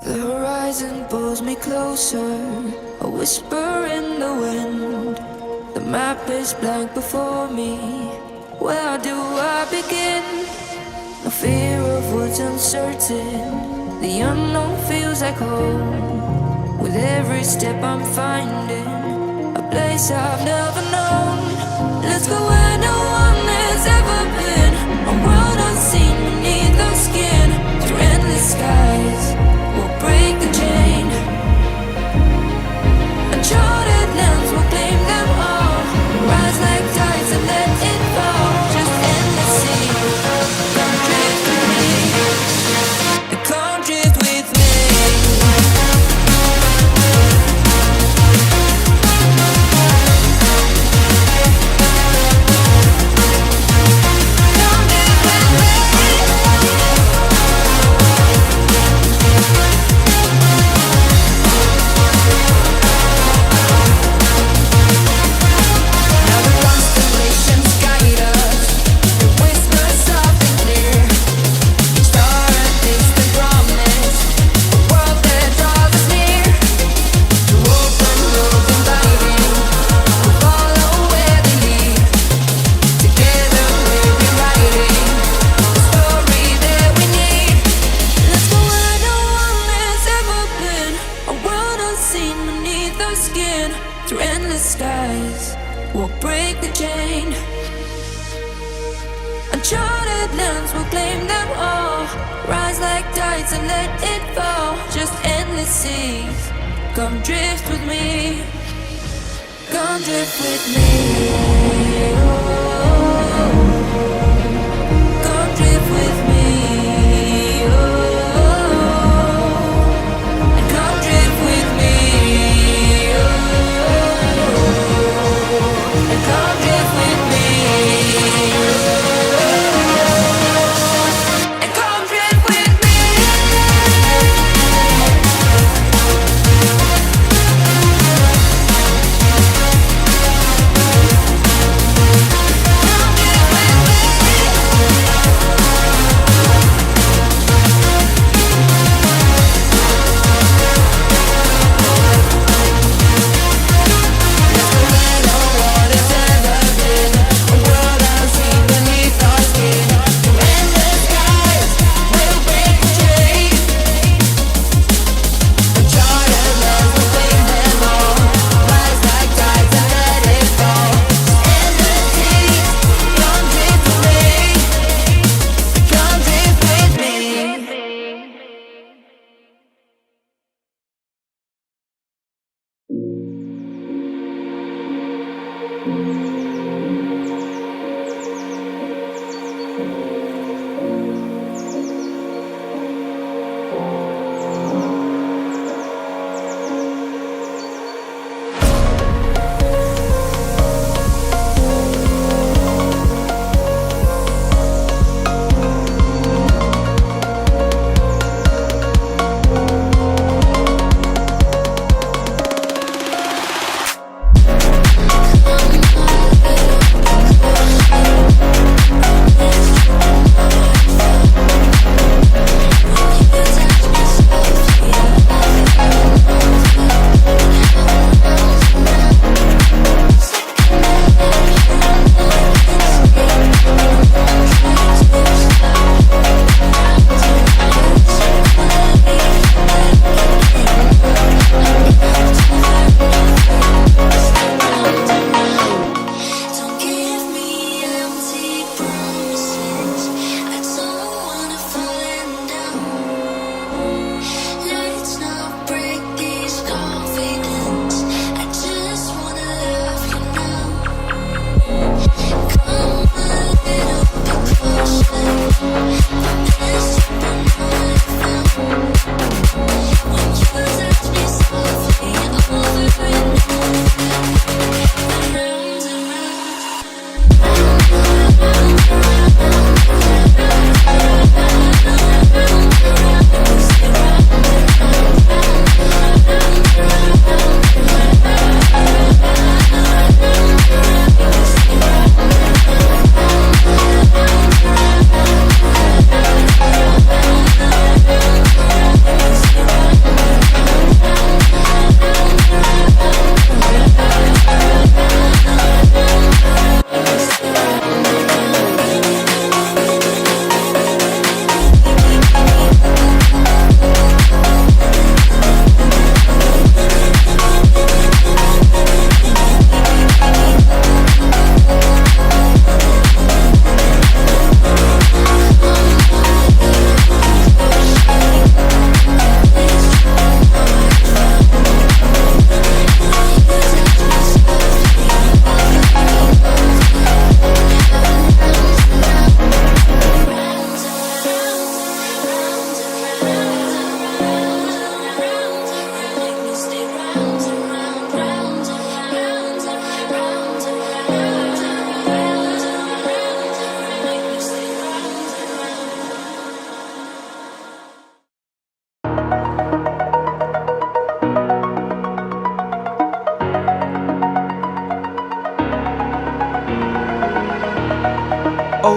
The horizon pulls me closer, a whisper in the wind. The map is blank before me, where do I begin? No fear of what's uncertain, the unknown feels like home. With every step I'm finding a place I've never known. Let's go where no one has ever been, a world unseen beneath our skin. Through endless skies, we'll break the chain. Uncharted lands will claim them all. Rise like tides and let it fall. Just endless sea. Come drift with me. Come drift with me. Through endless skies, we'll break the chain. Uncharted lands will claim them all. Rise like tides and let it fall. Just endless seas. Come drift with me. Come drift with me. Oh, come drift with me. Oh, and come drift with me. Come drift with me. And come drift with me.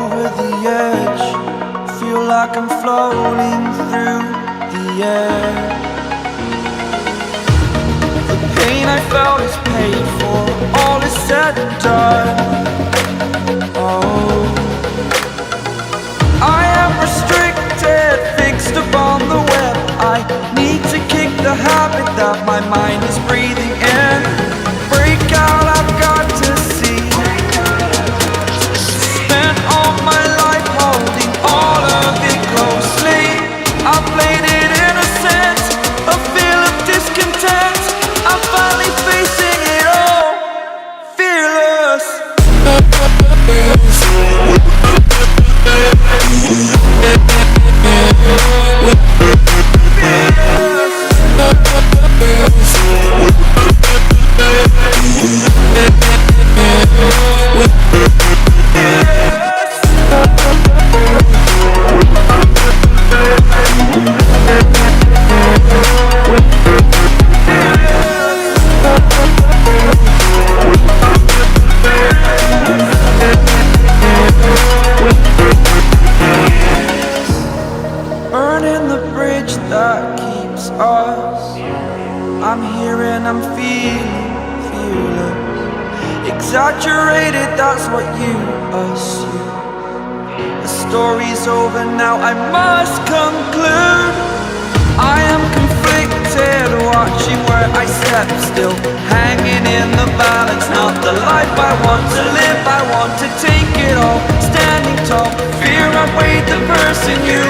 over the edge. Feel like I'm floating through the air. The pain I felt is paid for, all is said and done. Oh, I am restricted, fixed upon the web. I need to kick the habit that my mind is breathing in. Break out, I've got to see. Spent all my life holding all of it closely. I played it innocent, a feel of discontent. I'm finally facing it all, fearless. Burning the bridge that keeps us. I'm here and I'm feeling fearless. Exaggerated, that's what you assume. The story's over now, I must conclude. I am conflicted, watching where I step still, hanging in the balance. Not the life I want to live, I want to take it all. Standing tall, fear I weighed the person you